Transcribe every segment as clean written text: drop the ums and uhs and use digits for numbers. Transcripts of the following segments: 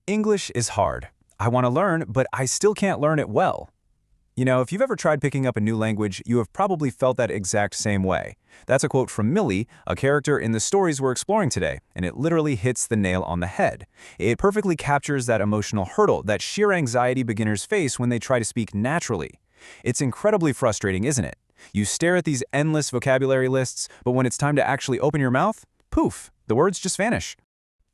English is hard. I want to learn, but I still can't learn it well. If you've ever tried picking up a new language, you have probably felt that exact same way. That's a quote from Millie, a character in the stories we're exploring today, and it literally hits the nail on the head. It perfectly captures that emotional hurdle, that sheer anxiety beginners face when they try to speak naturally. It's incredibly frustrating, isn't it? You stare at these endless vocabulary lists, but when it's time to actually open your mouth, poof, the words just vanish.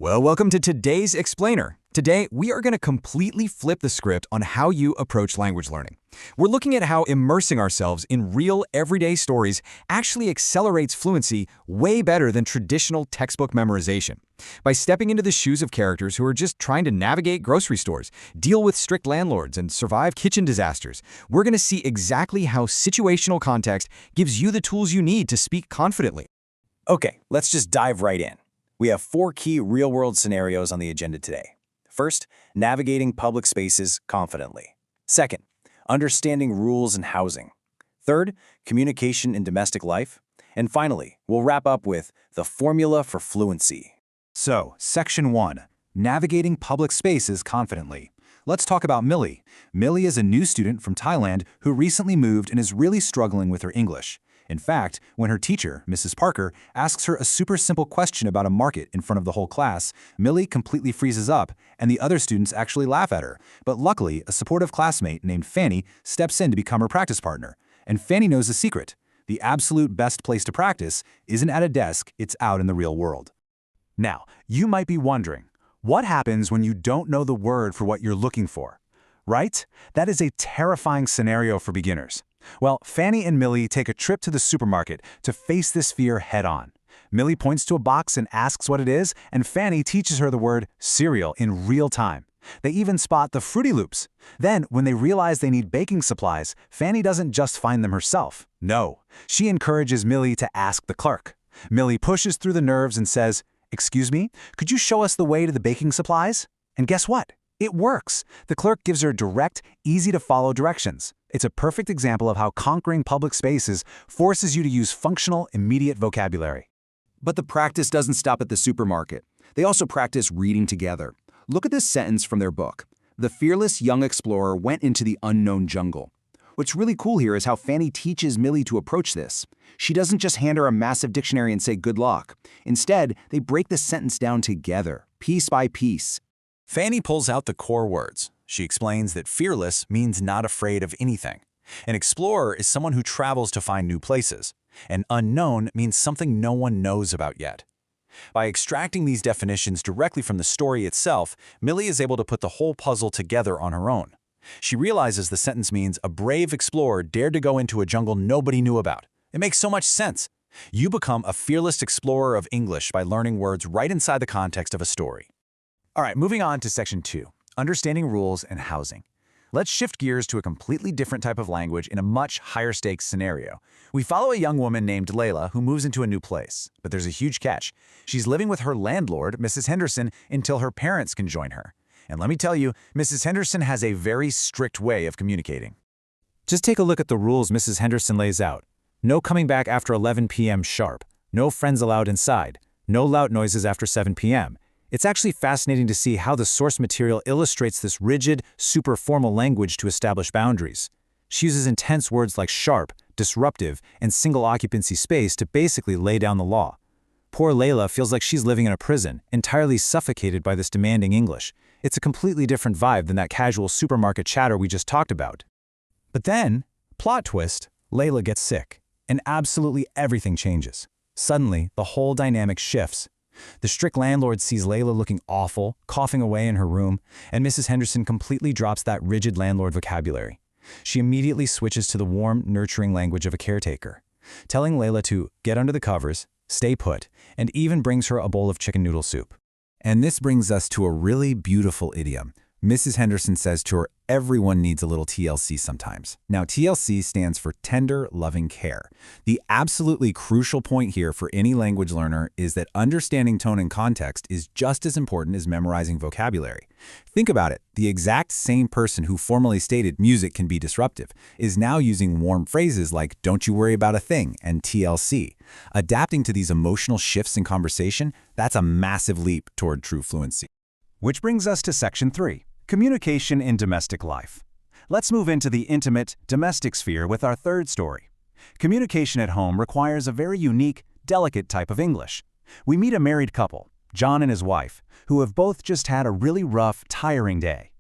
Well, welcome to today's Explainer. Today, we are going to completely flip the script on how you approach language learning. We're looking at how immersing ourselves in real, everyday stories actually accelerates fluency way better than traditional textbook memorization. By stepping into the shoes of characters who are just trying to navigate grocery stores, deal with strict landlords, and survive kitchen disasters, we're going to see exactly how situational context gives you the tools you need to speak confidently. Okay, let's just dive right in. We have 4 key real-world scenarios on the agenda today. First, navigating public spaces confidently. Second, understanding rules in housing. Third, communication in domestic life. And finally, we'll wrap up with the formula for fluency. So, Section 1. Navigating public spaces confidently. Let's talk about Millie. Millie is a new student from Thailand who recently moved and is really struggling with her English. In fact, when her teacher, Mrs. Parker, asks her a super simple question about a market in front of the whole class, Millie completely freezes up, and the other students actually laugh at her. But luckily, a supportive classmate named Fanny steps in to become her practice partner. And Fanny knows the secret. The absolute best place to practice isn't at a desk, it's out in the real world. Now, you might be wondering, what happens when you don't know the word for what you're looking for? Right? That is a terrifying scenario for beginners. Well, Fanny and Millie take a trip to the supermarket to face this fear head-on. Millie points to a box and asks what it is, and Fanny teaches her the word cereal in real time. They even spot the Fruity Loops. Then, when they realize they need baking supplies, Fanny doesn't just find them herself. No, she encourages Millie to ask the clerk. Millie pushes through the nerves and says, "Excuse me, could you show us the way to the baking supplies?" And guess what? It works. The clerk gives her direct, easy-to-follow directions. It's a perfect example of how conquering public spaces forces you to use functional, immediate vocabulary. But the practice doesn't stop at the supermarket. They also practice reading together. Look at this sentence from their book. The fearless young explorer went into the unknown jungle. What's really cool here is how Fanny teaches Millie to approach this. She doesn't just hand her a massive dictionary and say good luck. Instead, they break the sentence down together, piece by piece. Fanny pulls out the core words. She explains that fearless means not afraid of anything. An explorer is someone who travels to find new places. And unknown means something no one knows about yet. By extracting these definitions directly from the story itself, Millie is able to put the whole puzzle together on her own. She realizes the sentence means a brave explorer dared to go into a jungle nobody knew about. It makes so much sense. You become a fearless explorer of English by learning words right inside the context of a story. All right, moving on to Section 2, understanding rules and housing. Let's shift gears to a completely different type of language in a much higher stakes scenario. We follow a young woman named Layla who moves into a new place, but there's a huge catch. She's living with her landlord, Mrs. Henderson, until her parents can join her. And let me tell you, Mrs. Henderson has a very strict way of communicating. Just take a look at the rules Mrs. Henderson lays out. No coming back after 11 p.m. sharp. No friends allowed inside. No loud noises after 7 p.m. It's actually fascinating to see how the source material illustrates this rigid, super formal language to establish boundaries. She uses intense words like sharp, disruptive, and single occupancy space to basically lay down the law. Poor Layla feels like she's living in a prison, entirely suffocated by this demanding English. It's a completely different vibe than that casual supermarket chatter we just talked about. But then, plot twist, Layla gets sick, and absolutely everything changes. Suddenly, the whole dynamic shifts. The strict landlord sees Layla looking awful, coughing away in her room, and Mrs. Henderson completely drops that rigid landlord vocabulary. She immediately switches to the warm, nurturing language of a caretaker, telling Layla to get under the covers, stay put, and even brings her a bowl of chicken noodle soup. And this brings us to a really beautiful idiom. Mrs. Henderson says to her, everyone needs a little TLC sometimes. Now, TLC stands for tender, loving care. The absolutely crucial point here for any language learner is that understanding tone and context is just as important as memorizing vocabulary. Think about it. The exact same person who formerly stated music can be disruptive is now using warm phrases like don't you worry about a thing and TLC. Adapting to these emotional shifts in conversation, that's a massive leap toward true fluency. Which brings us to Section 3, Communication in Domestic Life. Let's move into the intimate, domestic sphere with our third story. Communication at home requires a very unique, delicate type of English. We meet a married couple, John and his wife, who have both just had a really rough, tiring day.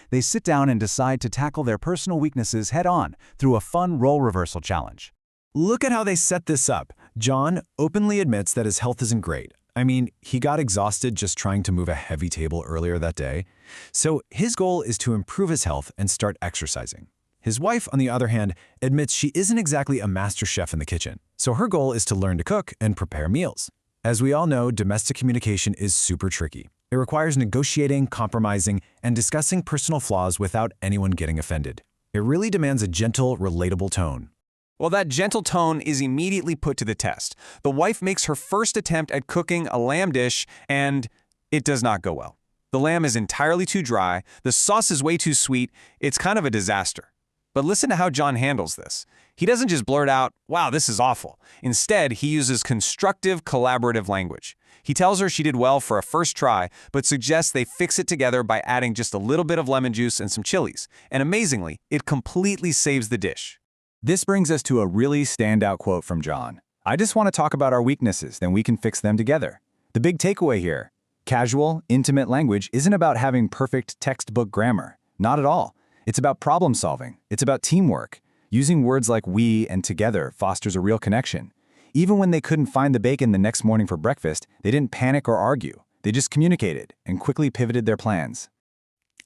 They sit down and decide to tackle their personal weaknesses head-on through a fun role reversal challenge. Look at how they set this up. John openly admits that his health isn't great. I mean, he got exhausted just trying to move a heavy table earlier that day. So his goal is to improve his health and start exercising. His wife, on the other hand, admits she isn't exactly a master chef in the kitchen. So her goal is to learn to cook and prepare meals. As we all know, domestic communication is super tricky. It requires negotiating, compromising, and discussing personal flaws without anyone getting offended. It really demands a gentle, relatable tone. Well, that gentle tone is immediately put to the test. The wife makes her first attempt at cooking a lamb dish, and it does not go well. The lamb is entirely too dry, the sauce is way too sweet, it's kind of a disaster. But listen to how John handles this. He doesn't just blurt out, "Wow, this is awful." Instead, he uses constructive, collaborative language. He tells her she did well for a first try, but suggests they fix it together by adding just a little bit of lemon juice and some chilies. And amazingly, it completely saves the dish. This brings us to a really standout quote from John. "I just want to talk about our weaknesses, then we can fix them together." The big takeaway here: casual, intimate language isn't about having perfect textbook grammar. Not at all. It's about problem solving. It's about teamwork. Using words like we and together fosters a real connection. Even when they couldn't find the bacon the next morning for breakfast, they didn't panic or argue. They just communicated and quickly pivoted their plans.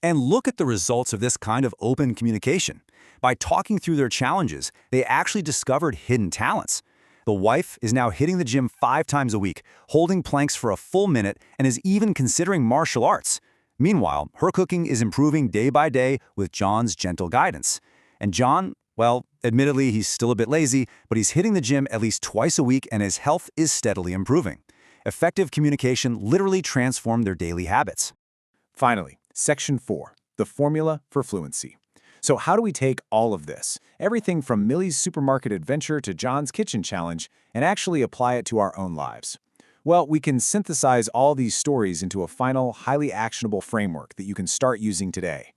And look at the results of this kind of open communication. By talking through their challenges, they actually discovered hidden talents. The wife is now hitting the gym 5 times a week, holding planks for a full minute, and is even considering martial arts. Meanwhile, her cooking is improving day by day with John's gentle guidance. And John, well, admittedly, he's still a bit lazy, but he's hitting the gym at least twice a week and his health is steadily improving. Effective communication literally transformed their daily habits. Finally, Section 4, the formula for fluency. So how do we take all of this, everything from Millie's supermarket adventure to John's kitchen challenge, and actually apply it to our own lives? Well, we can synthesize all these stories into a final, highly actionable framework that you can start using today.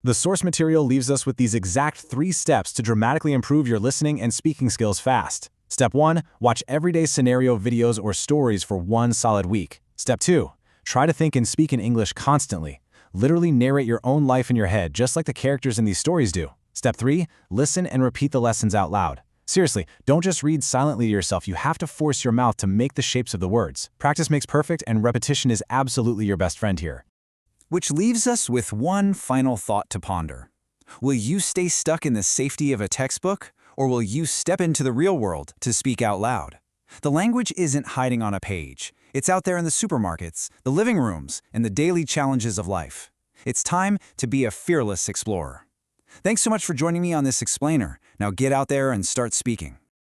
The source material leaves us with these exact 3 steps to dramatically improve your listening and speaking skills fast. Step 1, watch everyday scenario videos or stories for 1 solid week. Step 2, try to think and speak in English constantly. Literally narrate your own life in your head, just like the characters in these stories do. Step 3, listen and repeat the lessons out loud. Seriously, don't just read silently to yourself. You have to force your mouth to make the shapes of the words. Practice makes perfect, and repetition is absolutely your best friend here. Which leaves us with one final thought to ponder. Will you stay stuck in the safety of a textbook, or will you step into the real world to speak out loud? The language isn't hiding on a page. It's out there in the supermarkets, the living rooms, and the daily challenges of life. It's time to be a fearless explorer. Thanks so much for joining me on this explainer. Now get out there and start speaking.